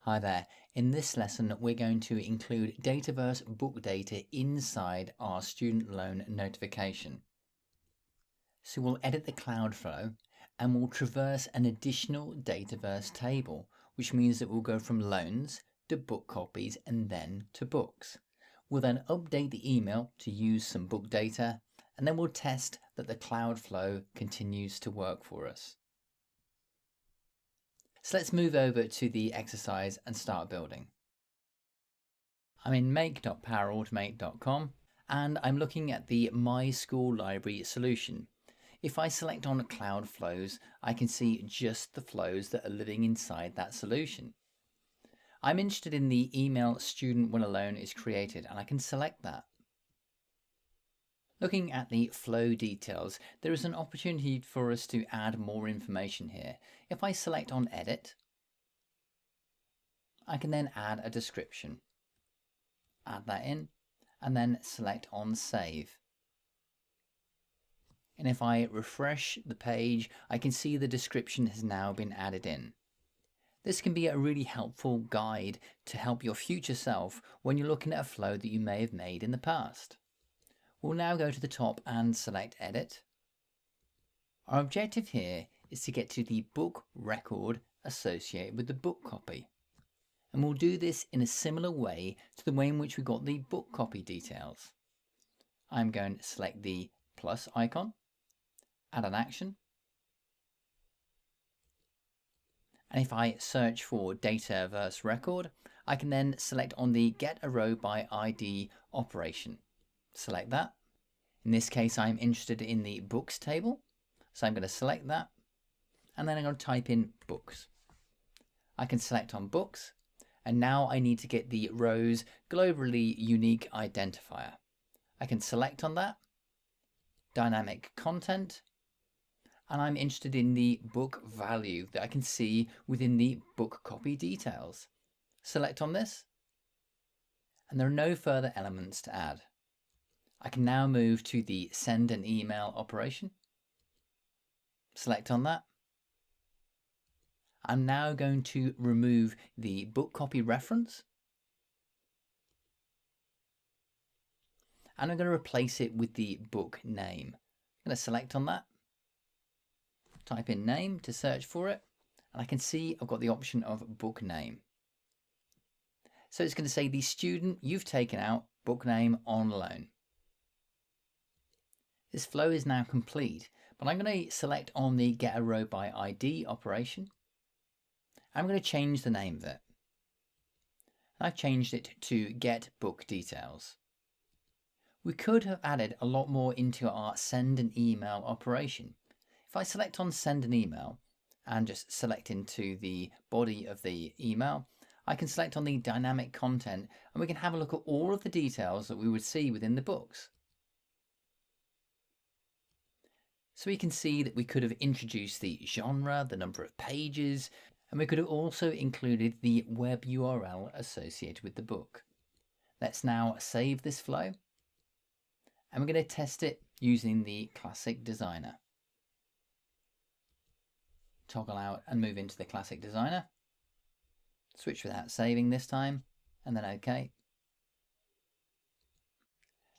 Hi there. In this lesson, we're going to include Dataverse book data inside our student loan notification. So we'll edit the cloud flow and we'll traverse an additional Dataverse table, which means that we'll go from loans to book copies and then to books. We'll then update the email to use some book data, and then we'll test that the cloud flow continues to work for us. So let's move over to the exercise and start building. I'm in make.powerautomate.com and I'm looking at the My School Library solution. If I select on Cloud Flows, I can see just the flows that are living inside that solution. I'm interested in the email student when a loan is created, and I can select that. Looking at the flow details, there is an opportunity for us to add more information here. If I select on Edit, I can then add a description. Add that in, and then select on Save. And if I refresh the page, I can see the description has now been added in. This can be a really helpful guide to help your future self when you're looking at a flow that you may have made in the past. We'll now go to the top and select Edit. Our objective here is to get to the book record associated with the book copy. And we'll do this in a similar way to the way in which we got the book copy details. I'm going to select the plus icon, add an action, and if I search for Dataverse record, I can then select on the Get a Row by ID operation. Select that. In this case, I'm interested in the books table, so I'm going to select that, and then I'm going to type in books. I can select on books, and now I need to get the row's globally unique identifier. I can select on that, dynamic content, and I'm interested in the book value that I can see within the book copy details. Select on this, and there are no further elements to add. I can now move to the send an email operation. Select on that. I'm now going to remove the book copy reference, and I'm going to replace it with the book name. I'm going to select on that, type in name to search for it, and I can see I've got the option of book name. So it's going to say the student you've taken out, book name on loan. This flow is now complete, but I'm going to select on the Get a Row by ID operation. I'm going to change the name of it. I've changed it to Get Book Details. We could have added a lot more into our send an email operation. If I select on send an email and just select into the body of the email, I can select on the dynamic content and we can have a look at all of the details that we would see within the books. So we can see that we could have introduced the genre, the number of pages, and we could have also included the web URL associated with the book. Let's now save this flow, and we're going to test it using the Classic Designer. Toggle out and move into the Classic Designer. Switch without saving this time, and then OK.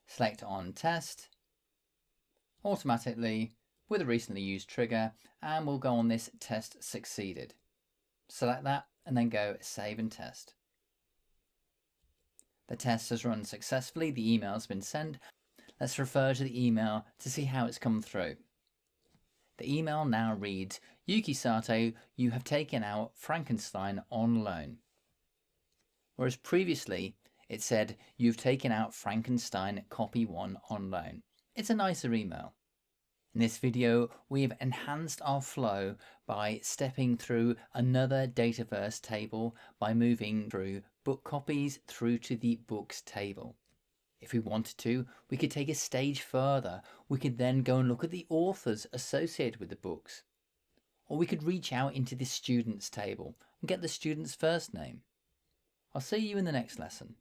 Select on Test. Automatically, with a recently used trigger, and we'll go on this Test Succeeded. Select that and then go Save and Test. The test has run successfully, the email has been sent. Let's refer to the email to see how it's come through. The email now reads, Yuki Sato, you have taken out Frankenstein on loan. Whereas previously it said, you've taken out Frankenstein copy 1 on loan. It's a nicer email. In this video, we have enhanced our flow by stepping through another Dataverse table by moving through book copies through to the books table. If we wanted to, we could take a stage further. We could then go and look at the authors associated with the books. Or we could reach out into the students table and get the student's first name. I'll see you in the next lesson.